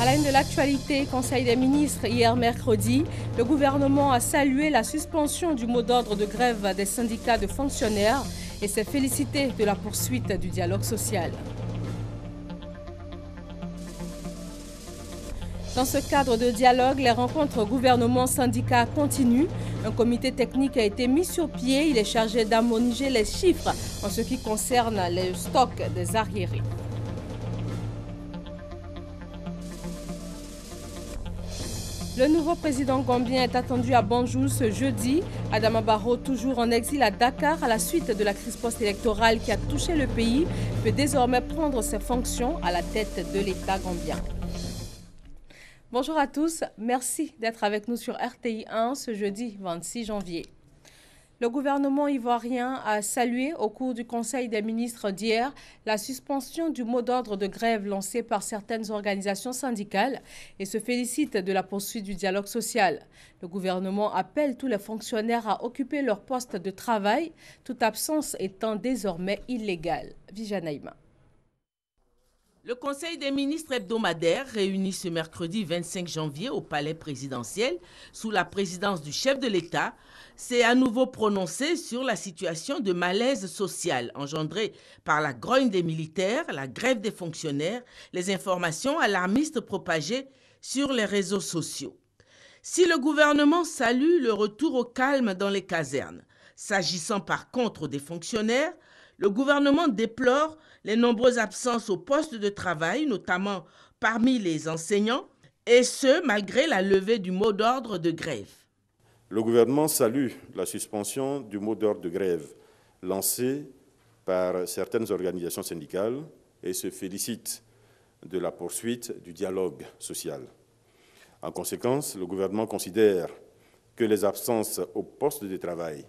À la une de l'actualité, Conseil des ministres, hier mercredi, le gouvernement a salué la suspension du mot d'ordre de grève des syndicats de fonctionnaires et s'est félicité de la poursuite du dialogue social. Dans ce cadre de dialogue, les rencontres gouvernement-syndicats continuent. Un comité technique a été mis sur pied. Il est chargé d'harmoniser les chiffres en ce qui concerne les stocks des arriérés. Le nouveau président gambien est attendu à Banjul ce jeudi. Adama Barrow, toujours en exil à Dakar à la suite de la crise post-électorale qui a touché le pays, peut désormais prendre ses fonctions à la tête de l'État gambien. Bonjour à tous, merci d'être avec nous sur RTI 1 ce jeudi 26 janvier. Le gouvernement ivoirien a salué au cours du Conseil des ministres d'hier la suspension du mot d'ordre de grève lancé par certaines organisations syndicales et se félicite de la poursuite du dialogue social. Le gouvernement appelle tous les fonctionnaires à occuper leur poste de travail, toute absence étant désormais illégale. Vijanaïma. Le Conseil des ministres hebdomadaire, réuni ce mercredi 25 janvier au palais présidentiel, sous la présidence du chef de l'État, s'est à nouveau prononcé sur la situation de malaise social engendrée par la grogne des militaires, la grève des fonctionnaires, les informations alarmistes propagées sur les réseaux sociaux. Si le gouvernement salue le retour au calme dans les casernes, s'agissant par contre des fonctionnaires, le gouvernement déplore les nombreuses absences au poste de travail, notamment parmi les enseignants, et ce, malgré la levée du mot d'ordre de grève. Le gouvernement salue la suspension du mot d'ordre de grève lancé par certaines organisations syndicales et se félicite de la poursuite du dialogue social. En conséquence, le gouvernement considère que les absences au poste de travail,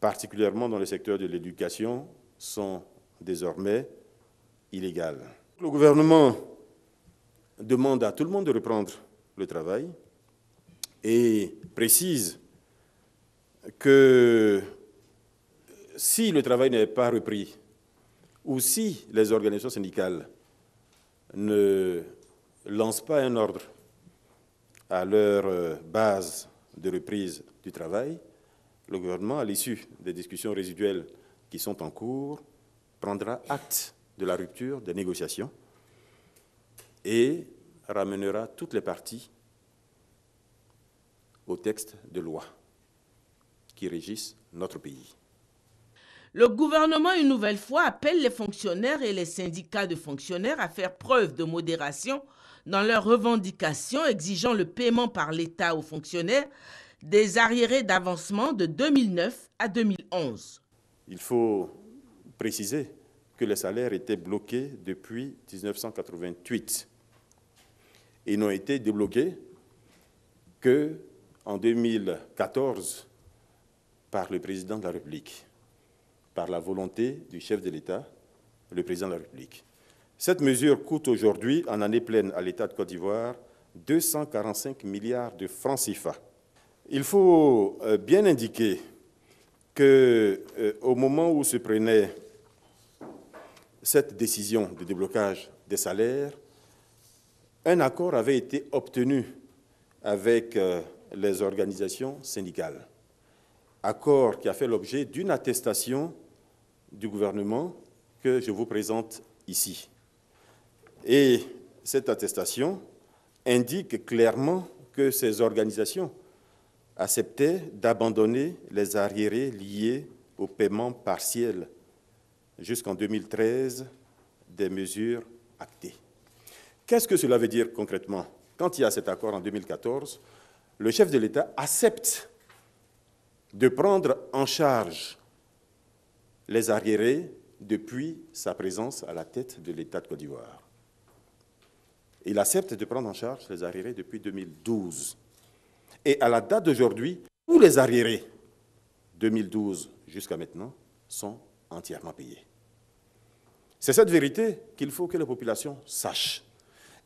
particulièrement dans le secteur de l'éducation, sont désormais illégales. Le gouvernement demande à tout le monde de reprendre le travail et précise que si le travail n'est pas repris ou si les organisations syndicales ne lancent pas un ordre à leur base de reprise du travail, le gouvernement, à l'issue des discussions résiduelles qui sont en cours, prendra acte de la rupture des négociations et ramènera toutes les parties au texte de loi qui régissent notre pays. Le gouvernement, une nouvelle fois, appelle les fonctionnaires et les syndicats de fonctionnaires à faire preuve de modération dans leurs revendications exigeant le paiement par l'État aux fonctionnaires des arriérés d'avancement de 2009 à 2011. Il faut préciser que les salaires étaient bloqués depuis 1988 et n'ont été débloqués qu'en 2014 par le président de la République, par la volonté du chef de l'État, le président de la République. Cette mesure coûte aujourd'hui, en année pleine à l'État de Côte d'Ivoire, 245 milliards de francs CFA. Il faut bien indiquer qu'au moment où se prenait cette décision de déblocage des salaires, un accord avait été obtenu avec les organisations syndicales. Accord qui a fait l'objet d'une attestation du gouvernement que je vous présente ici. Et cette attestation indique clairement que ces organisations acceptaient d'abandonner les arriérés liés au paiement partiel jusqu'en 2013 des mesures actées. Qu'est-ce que cela veut dire concrètement? Quand il y a cet accord en 2014, le chef de l'État accepte de prendre en charge les arriérés depuis sa présence à la tête de l'État de Côte d'Ivoire. Il accepte de prendre en charge les arriérés depuis 2012. Et à la date d'aujourd'hui, tous les arriérés, 2012 jusqu'à maintenant, sont entièrement payés. C'est cette vérité qu'il faut que la population sache.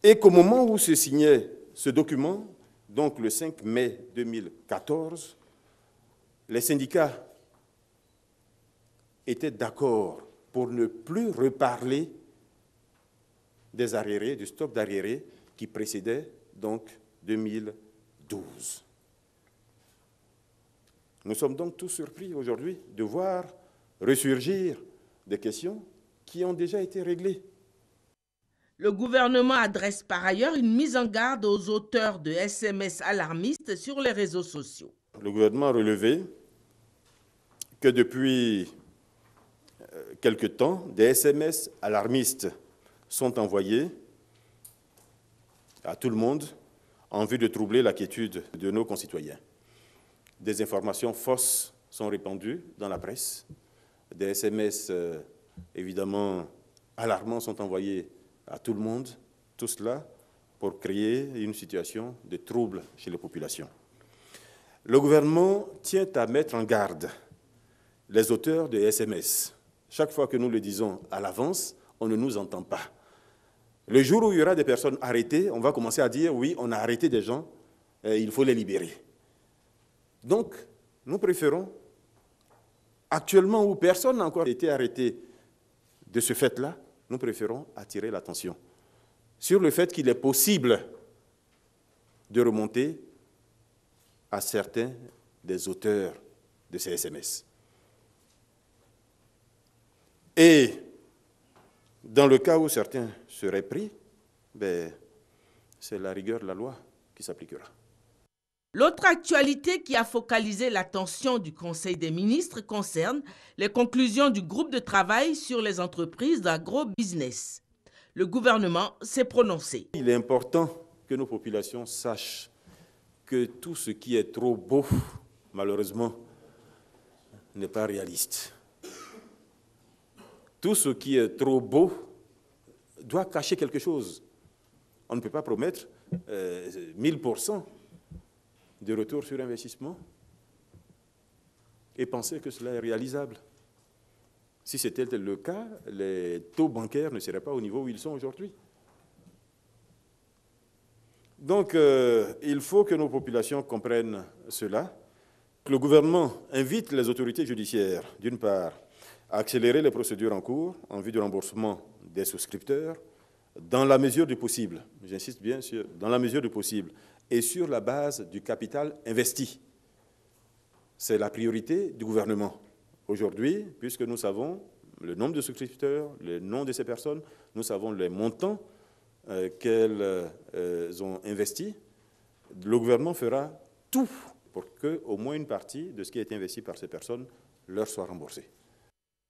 Et qu'au moment où se signait ce document, donc le 5 mai 2014, les syndicats étaient d'accord pour ne plus reparler des arriérés, du stock d'arriérés qui précédait donc 2012. Nous sommes donc tous surpris aujourd'hui de voir ressurgir des questions qui ont déjà été réglées. Le gouvernement adresse par ailleurs une mise en garde aux auteurs de SMS alarmistes sur les réseaux sociaux. Le gouvernement a relevé que depuis quelque temps, des SMS alarmistes sont envoyés à tout le monde en vue de troubler la quiétude de nos concitoyens. Des informations fausses sont répandues dans la presse. Des SMS, évidemment, alarmants sont envoyés à tout le monde. Tout cela pour créer une situation de trouble chez les populations. Le gouvernement tient à mettre en garde les auteurs de SMS. Chaque fois que nous le disons à l'avance, on ne nous entend pas. Le jour où il y aura des personnes arrêtées, on va commencer à dire « oui, on a arrêté des gens, il faut les libérer ». Donc, nous préférons, actuellement où personne n'a encore été arrêté de ce fait-là, nous préférons attirer l'attention sur le fait qu'il est possible de remonter à certains des auteurs de ces SMS. Et dans le cas où certains seraient pris, c'est la rigueur de la loi qui s'appliquera. L'autre actualité qui a focalisé l'attention du Conseil des ministres concerne les conclusions du groupe de travail sur les entreprises d'agro-business. Le gouvernement s'est prononcé. Il est important que nos populations sachent que tout ce qui est trop beau, malheureusement, n'est pas réaliste. Tout ce qui est trop beau doit cacher quelque chose. On ne peut pas promettre 1000% de retour sur investissement et penser que cela est réalisable. Si c'était le cas, les taux bancaires ne seraient pas au niveau où ils sont aujourd'hui. Donc, il faut que nos populations comprennent cela, que le gouvernement invite les autorités judiciaires, d'une part, à accélérer les procédures en cours en vue du remboursement des souscripteurs dans la mesure du possible, j'insiste bien sur dans la mesure du possible, et sur la base du capital investi. C'est la priorité du gouvernement. Aujourd'hui, puisque nous savons le nombre de souscripteurs, le nom de ces personnes, nous savons les montants qu'elles ont investis, le gouvernement fera tout pour qu'au moins une partie de ce qui a été investi par ces personnes leur soit remboursée.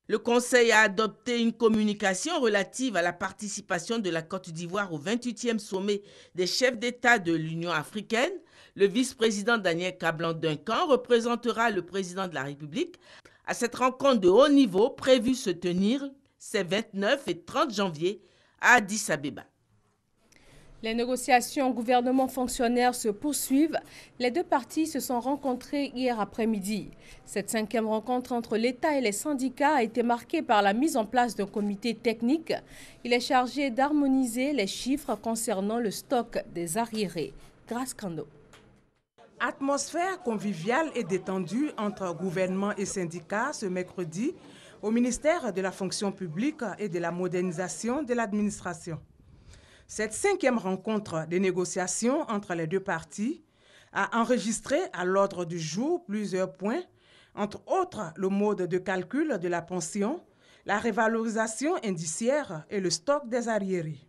Le Conseil a adopté une communication relative à la participation de la Côte d'Ivoire au 28e sommet des chefs d'État de l'Union africaine. Le vice-président Daniel Kablan-Duncan représentera le président de la République à cette rencontre de haut niveau prévue se tenir ces 29 et 30 janvier à Addis Abeba. Les négociations gouvernement-fonctionnaires se poursuivent. Les deux parties se sont rencontrées hier après-midi. Cette 5e rencontre entre l'État et les syndicats a été marquée par la mise en place d'un comité technique. Il est chargé d'harmoniser les chiffres concernant le stock des arriérés. Grâce Kando. Atmosphère conviviale et détendue entre gouvernement et syndicats ce mercredi au ministère de la fonction publique et de la modernisation de l'administration. Cette 5e rencontre des négociations entre les deux parties a enregistré à l'ordre du jour plusieurs points, entre autres le mode de calcul de la pension, la révalorisation indiciaire et le stock des arriérés.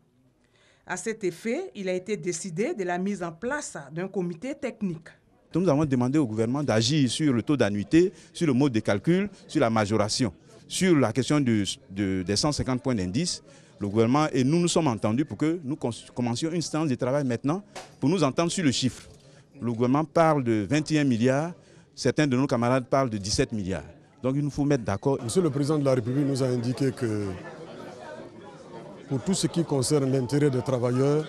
À cet effet, il a été décidé de la mise en place d'un comité technique. Nous avons demandé au gouvernement d'agir sur le taux d'annuité, sur le mode de calcul, sur la majoration, sur la question des 150 points d'indice. Le gouvernement et nous nous sommes entendus pour que nous commencions une séance de travail maintenant pour nous entendre sur le chiffre. Le gouvernement parle de 21 milliards, certains de nos camarades parlent de 17 milliards. Donc il nous faut mettre d'accord. Monsieur le Président de la République nous a indiqué que pour tout ce qui concerne l'intérêt des travailleurs,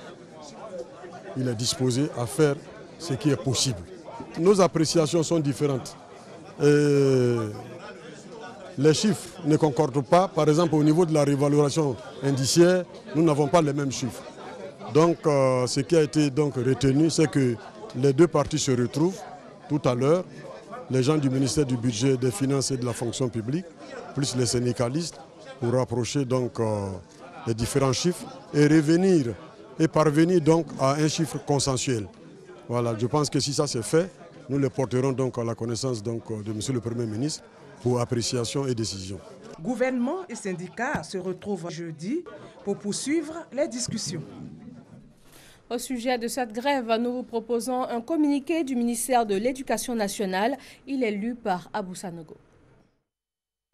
il est disposé à faire ce qui est possible. Nos appréciations sont différentes. Les chiffres ne concordent pas. Par exemple, au niveau de la révalorisation indiciaire, nous n'avons pas les mêmes chiffres. Donc, ce qui a été donc retenu, c'est que les deux parties se retrouvent tout à l'heure les gens du ministère du Budget, des Finances et de la Fonction publique, plus les syndicalistes, pour rapprocher donc les différents chiffres et revenir et parvenir donc à un chiffre consensuel. Voilà, je pense que si ça c'est fait, nous le porterons donc à la connaissance donc de M. le Premier ministre pour appréciation et décision. Gouvernement et syndicats se retrouvent jeudi pour poursuivre les discussions. Au sujet de cette grève, nous vous proposons un communiqué du ministère de l'Éducation nationale. Il est lu par Abou Sanogo.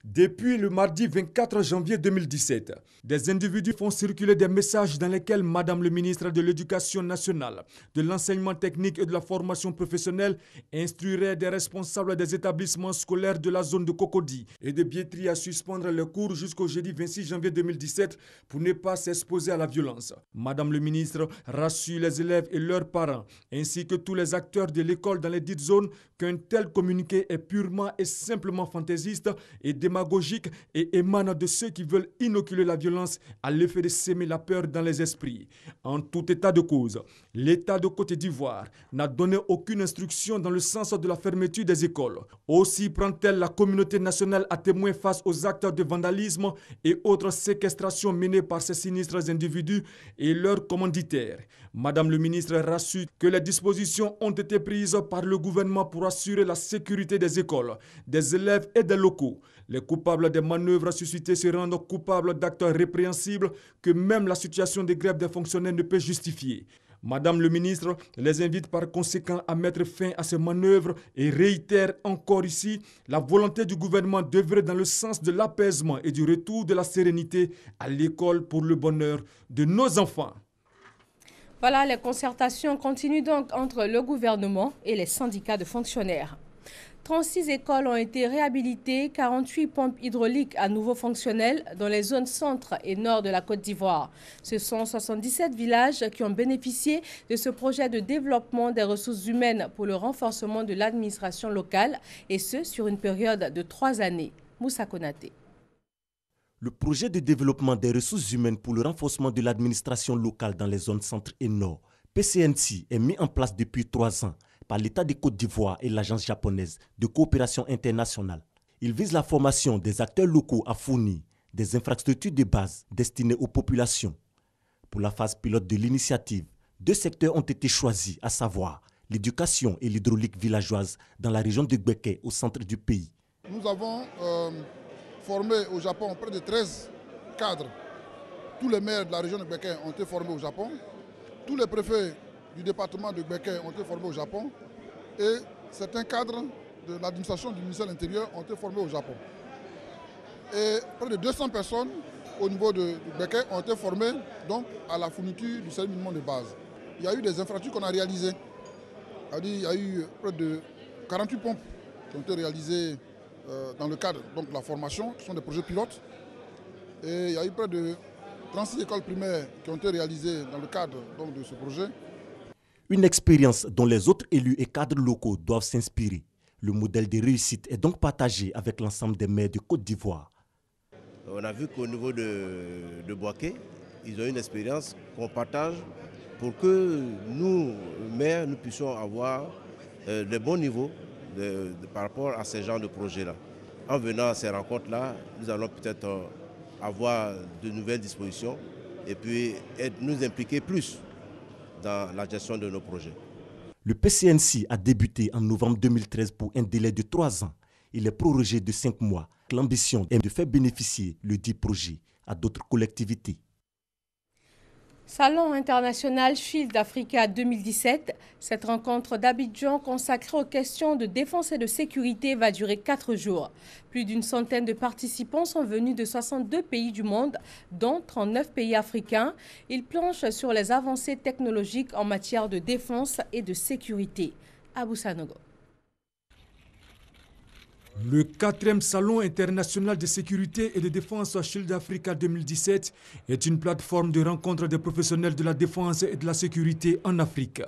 Depuis le mardi 24 janvier 2017, des individus font circuler des messages dans lesquels Madame le ministre de l'Éducation nationale, de l'enseignement technique et de la formation professionnelle instruirait des responsables des établissements scolaires de la zone de Cocody et de Biétry à suspendre les cours jusqu'au jeudi 26 janvier 2017 pour ne pas s'exposer à la violence. Madame le ministre rassure les élèves et leurs parents, ainsi que tous les acteurs de l'école dans les dites zones, qu'un tel communiqué est purement et simplement fantaisiste et démagogique et émane de ceux qui veulent inoculer la violence à l'effet de s'aimer la peur dans les esprits. En tout état de cause, l'État de Côte d'Ivoire n'a donné aucune instruction dans le sens de la fermeture des écoles. Aussi prend-elle la communauté nationale à témoin face aux actes de vandalisme et autres séquestrations menées par ces sinistres individus et leurs commanditaires. Madame le ministre rassure que les dispositions ont été prises par le gouvernement pour assurer la sécurité des écoles, des élèves et des locaux. Les coupables des manœuvres suscitées se rendent coupables d'actes répréhensibles que même la situation de grève des fonctionnaires ne peut justifier. Madame le ministre les invite par conséquent à mettre fin à ces manœuvres et réitère encore ici la volonté du gouvernement d'œuvrer dans le sens de l'apaisement et du retour de la sérénité à l'école pour le bonheur de nos enfants. Voilà, les concertations continuent donc entre le gouvernement et les syndicats de fonctionnaires. 36 écoles ont été réhabilitées, 48 pompes hydrauliques à nouveau fonctionnelles dans les zones centre et nord de la Côte d'Ivoire. Ce sont 77 villages qui ont bénéficié de ce projet de développement des ressources humaines pour le renforcement de l'administration locale, et ce sur une période de 3 années. Moussa Konaté. Le projet de développement des ressources humaines pour le renforcement de l'administration locale dans les zones centre et nord, PCNC, est mis en place depuis 3 ans par l'État de Côte d'Ivoire et l'Agence japonaise de coopération internationale. Il vise la formation des acteurs locaux à fournir des infrastructures de base destinées aux populations. Pour la phase pilote de l'initiative, 2 secteurs ont été choisis, à savoir l'éducation et l'hydraulique villageoise dans la région de Gbeke, au centre du pays. Nous avons formé au Japon près de 13 cadres. Tous les maires de la région de Gbeke ont été formés au Japon. Tous les préfets du département de Gbeke ont été formés au Japon et certains cadres de l'administration du ministère de l'Intérieur ont été formés au Japon. Et près de 200 personnes au niveau de Gbeke ont été formées donc, à la fourniture du service minimum de base. Il y a eu des infrastructures qu'on a réalisées. Il y a eu près de 48 pompes qui ont été réalisées dans le cadre donc, de la formation, qui sont des projets pilotes. Et il y a eu près de 36 écoles primaires qui ont été réalisées dans le cadre donc, de ce projet. Une expérience dont les autres élus et cadres locaux doivent s'inspirer. Le modèle de réussite est donc partagé avec l'ensemble des maires de Côte d'Ivoire. On a vu qu'au niveau de Boaké, ils ont une expérience qu'on partage pour que nous, maires, nous puissions avoir de bons niveaux par rapport à ce genre de projets-là. En venant à ces rencontres-là, nous allons peut-être avoir de nouvelles dispositions et puis nous impliquer plus dans la gestion de nos projets. Le PCNC a débuté en novembre 2013 pour un délai de 3 ans. Il est prorogé de 5 mois. L'ambition est de faire bénéficier le dit projet à d'autres collectivités. Salon international Shield Africa 2017. Cette rencontre d'Abidjan consacrée aux questions de défense et de sécurité va durer 4 jours. Plus d'une centaine de participants sont venus de 62 pays du monde, dont 39 pays africains. Ils planchent sur les avancées technologiques en matière de défense et de sécurité. Abou Sanogo. Le 4e Salon international de sécurité et de défense Shield Africa 2017 est une plateforme de rencontre des professionnels de la défense et de la sécurité en Afrique.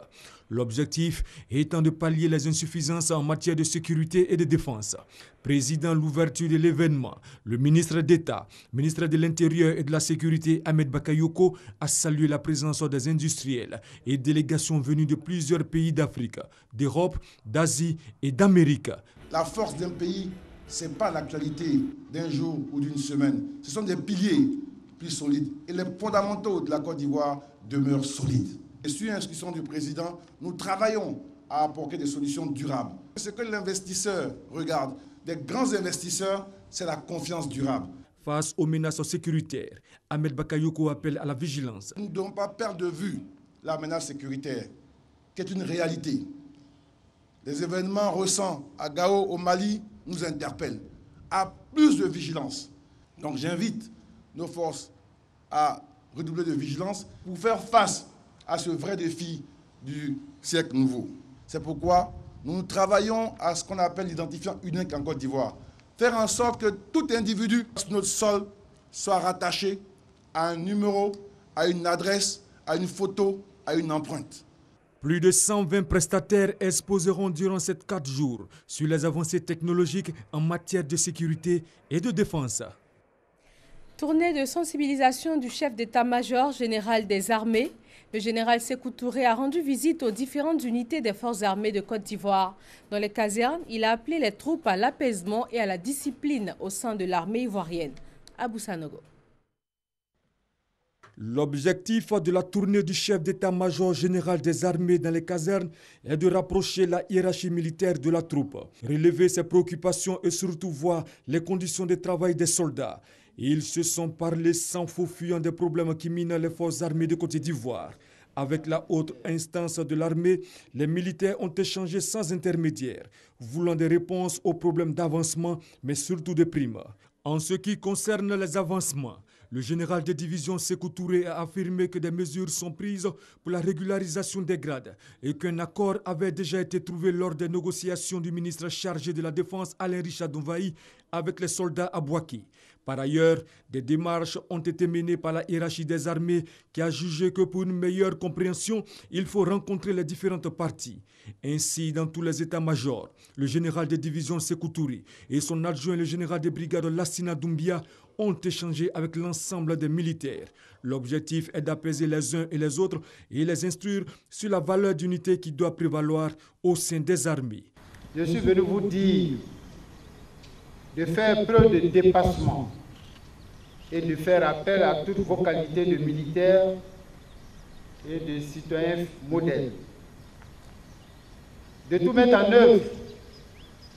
L'objectif étant de pallier les insuffisances en matière de sécurité et de défense. Présidant l'ouverture de l'événement, le ministre d'État, ministre de l'Intérieur et de la Sécurité Ahmed Bakayoko a salué la présence des industriels et délégations venues de plusieurs pays d'Afrique, d'Europe, d'Asie et d'Amérique. La force d'un pays, ce n'est pas l'actualité d'un jour ou d'une semaine. Ce sont des piliers plus solides. Et les fondamentaux de la Côte d'Ivoire demeurent solides. Et sur l'instruction du président, nous travaillons à apporter des solutions durables. Ce que l'investisseur regarde, des grands investisseurs, c'est la confiance durable. Face aux menaces sécuritaires, Ahmed Bakayoko appelle à la vigilance. Nous ne devons pas perdre de vue la menace sécuritaire, qui est une réalité. Les événements récents à Gao, au Mali, nous interpellent à plus de vigilance. Donc j'invite nos forces à redoubler de vigilance pour faire face à ce vrai défi du siècle nouveau. C'est pourquoi nous travaillons à ce qu'on appelle l'identifiant unique en Côte d'Ivoire. Faire en sorte que tout individu sur notre sol soit rattaché à un numéro, à une adresse, à une photo, à une empreinte. Plus de 120 prestataires exposeront durant ces 4 jours sur les avancées technologiques en matière de sécurité et de défense. Tournée de sensibilisation du chef d'état-major général des armées. Le général Sékou Touré a rendu visite aux différentes unités des forces armées de Côte d'Ivoire. Dans les casernes, il a appelé les troupes à l'apaisement et à la discipline au sein de l'armée ivoirienne. Abou Sanogo. L'objectif de la tournée du chef d'état-major général des armées dans les casernes est de rapprocher la hiérarchie militaire de la troupe, relever ses préoccupations et surtout voir les conditions de travail des soldats. Ils se sont parlé sans faux fuyant des problèmes qui minent les forces armées de Côte d'Ivoire. Avec la haute instance de l'armée, les militaires ont échangé sans intermédiaire, voulant des réponses aux problèmes d'avancement, mais surtout de primes. En ce qui concerne les avancements, le général de division Sékou Touré a affirmé que des mesures sont prises pour la régularisation des grades et qu'un accord avait déjà été trouvé lors des négociations du ministre chargé de la Défense Alain Richard Donvaï avec les soldats à Bouaké. Par ailleurs, des démarches ont été menées par la hiérarchie des armées qui a jugé que pour une meilleure compréhension, il faut rencontrer les différentes parties. Ainsi, dans tous les états-majors, le général de division Sékou Touré et son adjoint le général de brigade Lassina Doumbia ont échangé avec l'ensemble des militaires. L'objectif est d'apaiser les uns et les autres et les instruire sur la valeur d'unité qui doit prévaloir au sein des armées. Je suis venu vous dire de faire preuve de dépassement et de faire appel à toutes vos qualités de militaires et de citoyens modèles. De tout mettre en œuvre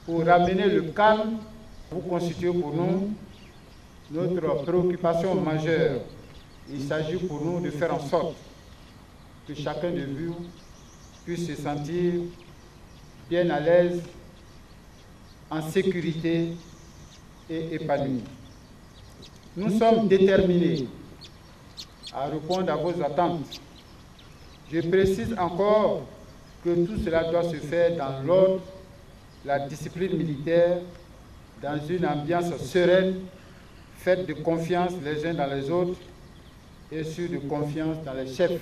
pour ramener le calme. Vous constituez pour nous notre préoccupation majeure. Il s'agit pour nous de faire en sorte que chacun de vous puisse se sentir bien à l'aise, en sécurité et épanoui. Nous sommes déterminés à répondre à vos attentes. Je précise encore que tout cela doit se faire dans l'ordre, la discipline militaire, dans une ambiance sereine, faite de confiance les uns dans les autres et sûre de confiance dans les chefs.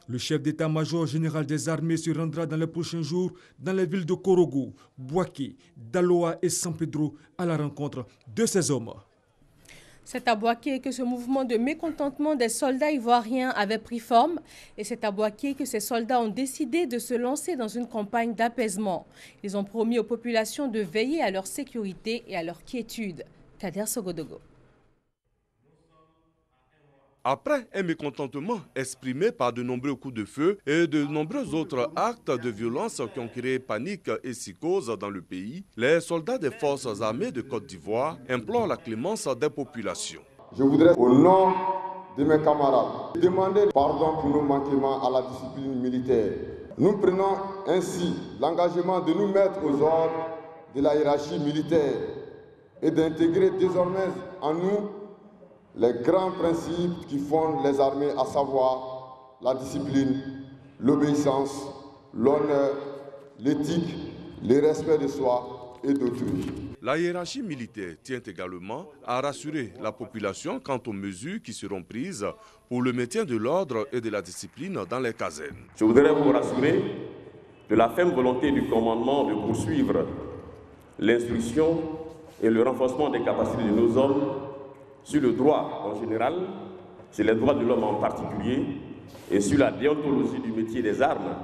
Le chef d'état-major général des armées se rendra dans les prochains jours dans les villes de Korogo, Bouaké, Daloa et San Pedro à la rencontre de ces hommes. C'est à Bouaké que ce mouvement de mécontentement des soldats ivoiriens avait pris forme et c'est à Bouaké que ces soldats ont décidé de se lancer dans une campagne d'apaisement. Ils ont promis aux populations de veiller à leur sécurité et à leur quiétude. Kader Sogodogo. Après un mécontentement exprimé par de nombreux coups de feu et de nombreux autres actes de violence qui ont créé panique et psychose dans le pays, les soldats des forces armées de Côte d'Ivoire implorent la clémence des populations. Je voudrais, au nom de mes camarades, demander pardon pour nos manquements à la discipline militaire. Nous prenons ainsi l'engagement de nous mettre aux ordres de la hiérarchie militaire et d'intégrer désormais en nous les grands principes qui fondent les armées, à savoir la discipline, l'obéissance, l'honneur, l'éthique, le respect de soi et d'autrui. La hiérarchie militaire tient également à rassurer la population quant aux mesures qui seront prises pour le maintien de l'ordre et de la discipline dans les casernes. Je voudrais vous rassurer de la ferme volonté du commandement de poursuivre l'instruction et le renforcement des capacités de nos hommes sur le droit en général, sur les droits de l'homme en particulier, et sur la déontologie du métier des armes,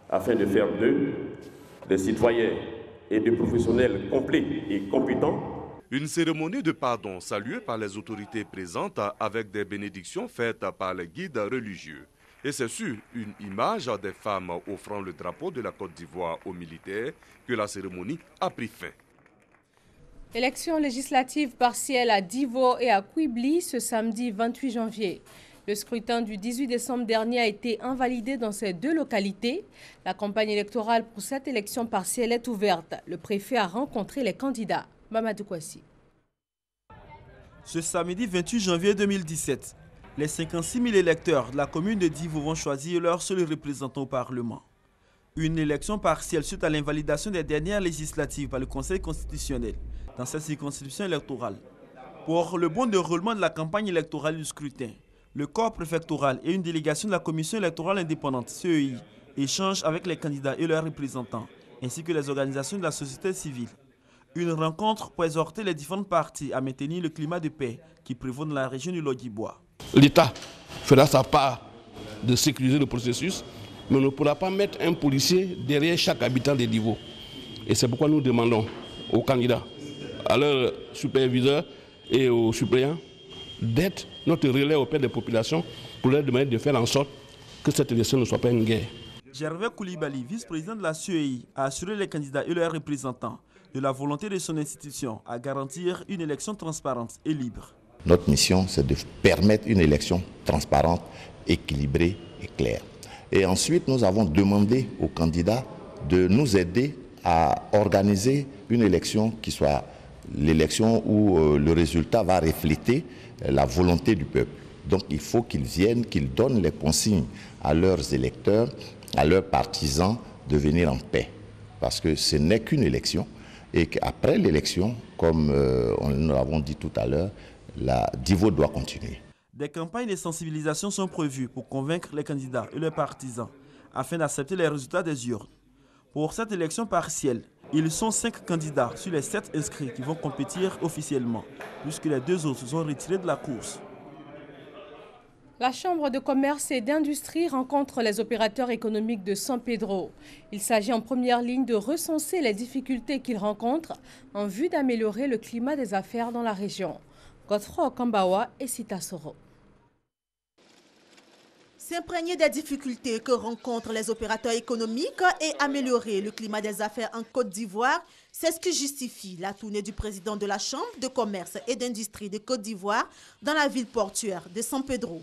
afin de faire d'eux des citoyens et de professionnels complets et compétents. Une cérémonie de pardon saluée par les autorités présentes avec des bénédictions faites par les guides religieux. Et c'est sur une image des femmes offrant le drapeau de la Côte d'Ivoire aux militaires que la cérémonie a pris fin. Élections législatives partielles à Divo et à Quibli ce samedi 28 janvier. Le scrutin du 18 décembre dernier a été invalidé dans ces deux localités. La campagne électorale pour cette élection partielle est ouverte. Le préfet a rencontré les candidats. Mamadou Kouassi. Ce samedi 28 janvier 2017, les 56 000 électeurs de la commune de Divo vont choisir leur seul représentant au Parlement. Une élection partielle suite à l'invalidation des dernières législatives par le Conseil constitutionnel dans cette circonscription électorale. Pour le bon déroulement de la campagne électorale du scrutin, le corps préfectoral et une délégation de la Commission électorale indépendante, CEI, échangent avec les candidats et leurs représentants, ainsi que les organisations de la société civile. Une rencontre pour exhorter les différentes parties à maintenir le climat de paix qui prévaut dans la région du Lodjibois. L'État fera sa part de sécuriser le processus, mais on ne pourra pas mettre un policier derrière chaque habitant des niveaux. Et c'est pourquoi nous demandons aux candidats, à leurs superviseurs et aux suppléants d'être notre relais auprès des populations pour leur demander de faire en sorte que cette élection ne soit pas une guerre. Gervais Koulibaly, vice-président de la CEI, a assuré les candidats et leurs représentants de la volonté de son institution à garantir une élection transparente et libre. Notre mission, c'est de permettre une élection transparente, équilibrée et claire. Et ensuite, nous avons demandé aux candidats de nous aider à organiser une élection qui soit l'élection où le résultat va refléter la volonté du peuple. Donc il faut qu'ils viennent, qu'ils donnent les consignes à leurs électeurs, à leurs partisans de venir en paix. Parce que ce n'est qu'une élection et qu'après l'élection, comme nous l'avons dit tout à l'heure, la Divo doit continuer. Des campagnes de sensibilisation sont prévues pour convaincre les candidats et leurs partisans afin d'accepter les résultats des urnes. Pour cette élection partielle, ils sont 5 candidats sur les 7 inscrits qui vont compétir officiellement, puisque les 2 autres sont retirés de la course. La Chambre de commerce et d'industrie rencontre les opérateurs économiques de San Pedro. Il s'agit en première ligne de recenser les difficultés qu'ils rencontrent en vue d'améliorer le climat des affaires dans la région. Godefroy Okambawa et Sita Soro. S'imprégner des difficultés que rencontrent les opérateurs économiques et améliorer le climat des affaires en Côte d'Ivoire, c'est ce qui justifie la tournée du président de la Chambre de commerce et d'industrie de Côte d'Ivoire dans la ville portuaire de San Pedro.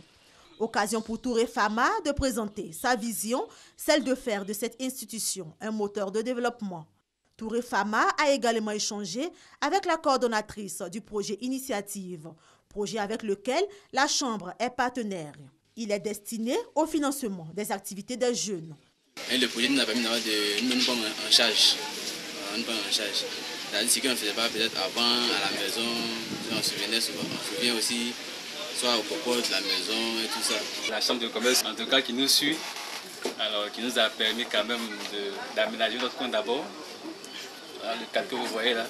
Occasion pour Touré Fama de présenter sa vision, celle de faire de cette institution un moteur de développement. Touré Fama a également échangé avec la coordonnatrice du projet Initiative, projet avec lequel la Chambre est partenaire. Il est destiné au financement des activités des jeunes. Et le projet nous a permis de nous prendre en charge. C'est-à-dire ce qu'on ne faisait pas peut-être avant à la maison, on se souvenait souvent, on se souvient aussi, soit au propos de la maison et tout ça. La chambre de commerce, en tout cas, qui nous suit, alors qui nous a permis quand même d'aménager notre compte d'abord. Le cadre que vous voyez là,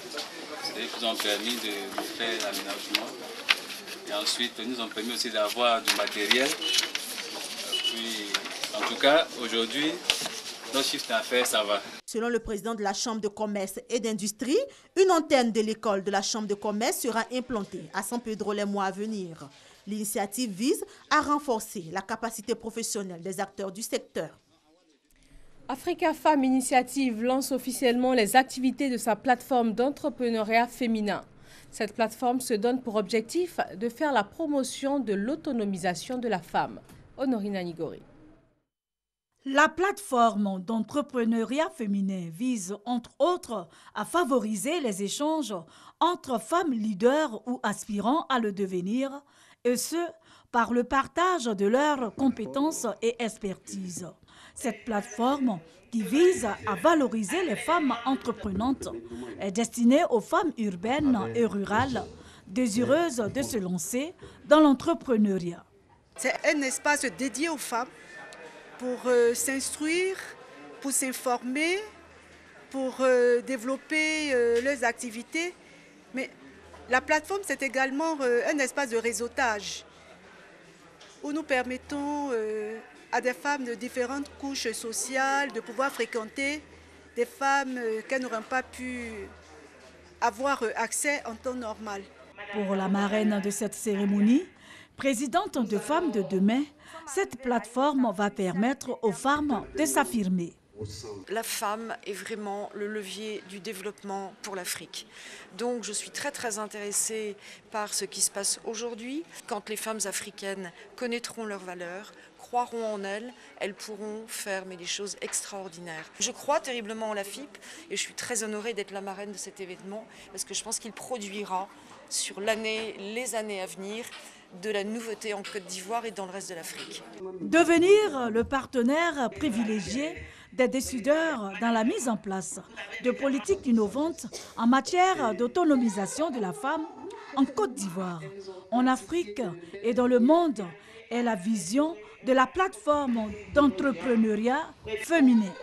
c'est-à-dire qu'ils nous ont permis de faire l'aménagement. Et ensuite, ils nous ont permis aussi d'avoir du matériel. Puis, en tout cas, aujourd'hui, notre chiffre d'affaires, ça va. Selon le président de la Chambre de commerce et d'industrie, une antenne de l'école de la Chambre de commerce sera implantée à San Pedro les mois à venir. L'initiative vise à renforcer la capacité professionnelle des acteurs du secteur. Africa Femmes Initiative lance officiellement les activités de sa plateforme d'entrepreneuriat féminin. Cette plateforme se donne pour objectif de faire la promotion de l'autonomisation de la femme. Honorina Nigori. La plateforme d'entrepreneuriat féminin vise, entre autres, à favoriser les échanges entre femmes leaders ou aspirant à le devenir, et ce, par le partage de leurs compétences et expertises. Cette plateforme, qui vise à valoriser les femmes entreprenantes, est destinée aux femmes urbaines et rurales désireuses de se lancer dans l'entrepreneuriat. C'est un espace dédié aux femmes pour s'instruire, pour s'informer, pour développer leurs activités. Mais la plateforme, c'est également un espace de réseautage où nous permettons à des femmes de différentes couches sociales de pouvoir fréquenter des femmes qui n'auront pas pu avoir accès en temps normal. Pour la marraine de cette cérémonie, présidente de Femmes de Demain, cette plateforme va permettre aux femmes de s'affirmer. La femme est vraiment le levier du développement pour l'Afrique. Donc je suis très intéressée par ce qui se passe aujourd'hui. Quand les femmes africaines connaîtront leurs valeurs, croiront en elles, elles pourront faire des choses extraordinaires. Je crois terriblement en la FIP et je suis très honorée d'être la marraine de cet événement parce que je pense qu'il produira sur les années à venir de la nouveauté en Côte d'Ivoire et dans le reste de l'Afrique. Devenir le partenaire privilégié des décideurs dans la mise en place de politiques innovantes en matière d'autonomisation de la femme en Côte d'Ivoire, en Afrique et dans le monde est la vision de la plateforme d'entrepreneuriat féminin.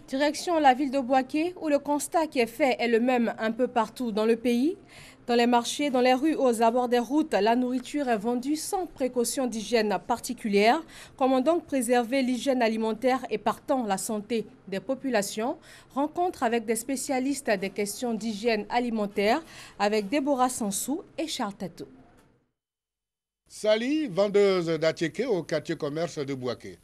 Direction la ville de Bouaké, où le constat qui est fait est le même un peu partout dans le pays. Dans les marchés, dans les rues, aux abords des routes, la nourriture est vendue sans précaution d'hygiène particulière. Comment donc préserver l'hygiène alimentaire et partant la santé des populations? Rencontre avec des spécialistes des questions d'hygiène alimentaire avec Déborah Sansou et Charles Tato. Sali, vendeuse d'attiéké au quartier commerce de Bouaké.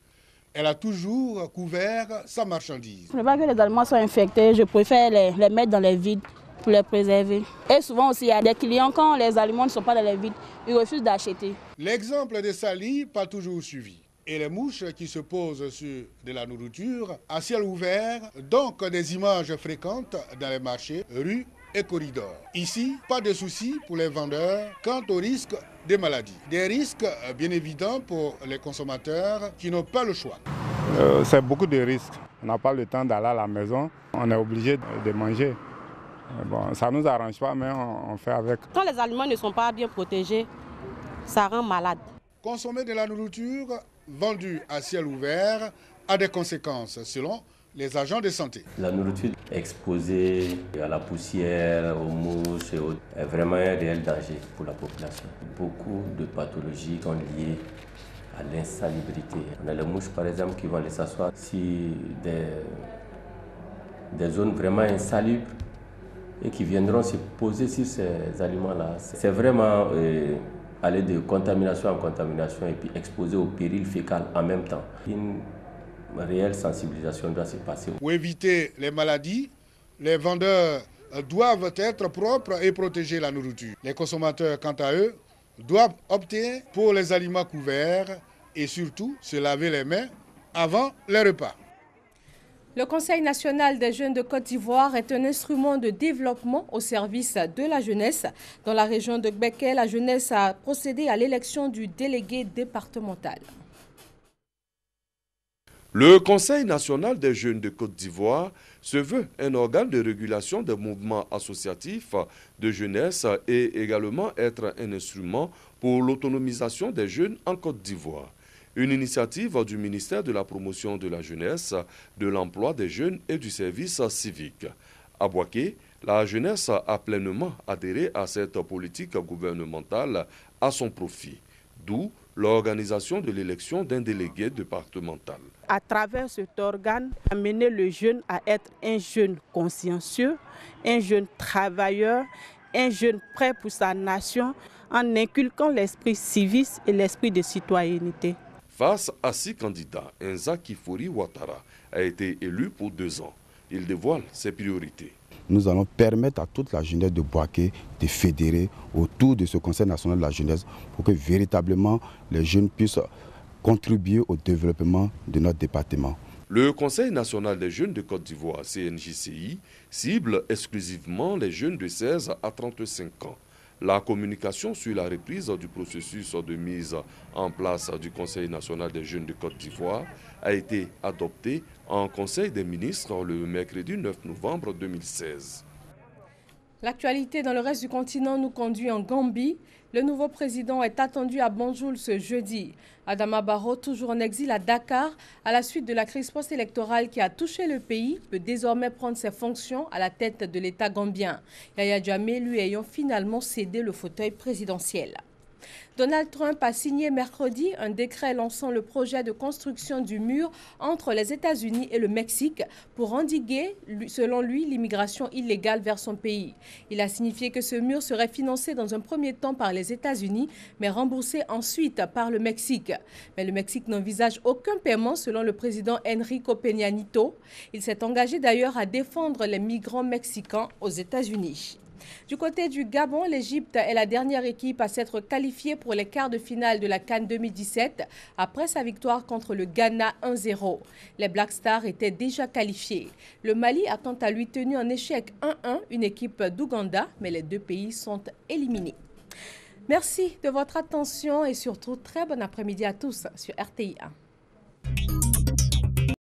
Elle a toujours couvert sa marchandise. Pour ne pas que les aliments soient infectés, je préfère les mettre dans les vides pour les préserver. Et souvent aussi, il y a des clients, quand les aliments ne sont pas dans les vides, ils refusent d'acheter. L'exemple de Sali, pas toujours suivi. Et les mouches qui se posent sur de la nourriture à ciel ouvert, donc des images fréquentes dans les marchés, rues et corridors. Ici, pas de souci pour les vendeurs quant au risque des maladies. Des risques bien évidents pour les consommateurs qui n'ont pas le choix. C'est beaucoup de risques. On n'a pas le temps d'aller à la maison, on est obligé de manger. Bon, ça ne nous arrange pas, mais on fait avec. Quand les aliments ne sont pas bien protégés, ça rend malade. Consommer de la nourriture vendue à ciel ouvert a des conséquences selon les agents de santé. La nourriture exposée à la poussière, aux mouches est vraiment un réel danger pour la population. Beaucoup de pathologies sont liées à l'insalubrité. On a les mouches par exemple qui vont aller s'asseoir sur des zones vraiment insalubres et qui viendront se poser sur ces aliments-là. C'est vraiment aller de contamination en contamination et puis exposer au péril fécal en même temps. Une réelle sensibilisation doit se passer. Pour éviter les maladies, les vendeurs doivent être propres et protéger la nourriture. Les consommateurs, quant à eux, doivent opter pour les aliments couverts et surtout se laver les mains avant les repas. Le Conseil national des jeunes de Côte d'Ivoire est un instrument de développement au service de la jeunesse. Dans la région de Gbeke, la jeunesse a procédé à l'élection du délégué départemental. Le Conseil national des jeunes de Côte d'Ivoire se veut un organe de régulation des mouvements associatifs de jeunesse et également être un instrument pour l'autonomisation des jeunes en Côte d'Ivoire. Une initiative du ministère de la Promotion de la Jeunesse, de l'Emploi des Jeunes et du Service civique. À Bouaké, la jeunesse a pleinement adhéré à cette politique gouvernementale à son profit, d'où l'organisation de l'élection d'un délégué départemental. À travers cet organe, amener le jeune à être un jeune consciencieux, un jeune travailleur, un jeune prêt pour sa nation, en inculquant l'esprit civique et l'esprit de citoyenneté. Face à 6 candidats, Enza Kifori Ouattara a été élu pour 2 ans. Il dévoile ses priorités. Nous allons permettre à toute la jeunesse de Bouaké de fédérer autour de ce Conseil national de la jeunesse pour que véritablement les jeunes puissent contribuer au développement de notre département. Le Conseil national des jeunes de Côte d'Ivoire, CNJCI, cible exclusivement les jeunes de 16 à 35 ans. La communication sur la reprise du processus de mise en place du Conseil national des jeunes de Côte d'Ivoire a été adoptée en Conseil des ministres le mercredi 9 novembre 2016. L'actualité dans le reste du continent nous conduit en Gambie. Le nouveau président est attendu à Banjul ce jeudi. Adama Barrow, toujours en exil à Dakar, à la suite de la crise post-électorale qui a touché le pays, peut désormais prendre ses fonctions à la tête de l'État gambien. Yahya Jammeh, lui, ayant finalement cédé le fauteuil présidentiel. Donald Trump a signé mercredi un décret lançant le projet de construction du mur entre les États-Unis et le Mexique pour endiguer, selon lui, l'immigration illégale vers son pays. Il a signifié que ce mur serait financé dans un premier temps par les États-Unis, mais remboursé ensuite par le Mexique. Mais le Mexique n'envisage aucun paiement selon le président Enrique Peña Nieto. Il s'est engagé d'ailleurs à défendre les migrants mexicains aux États-Unis. Du côté du Gabon, l'Égypte est la dernière équipe à s'être qualifiée pour les quarts de finale de la CAN 2017 après sa victoire contre le Ghana 1-0. Les Black Stars étaient déjà qualifiés. Le Mali a quant à lui tenu en échec 1-1 une équipe d'Ouganda, mais les deux pays sont éliminés. Merci de votre attention et surtout très bon après-midi à tous sur RTI 1.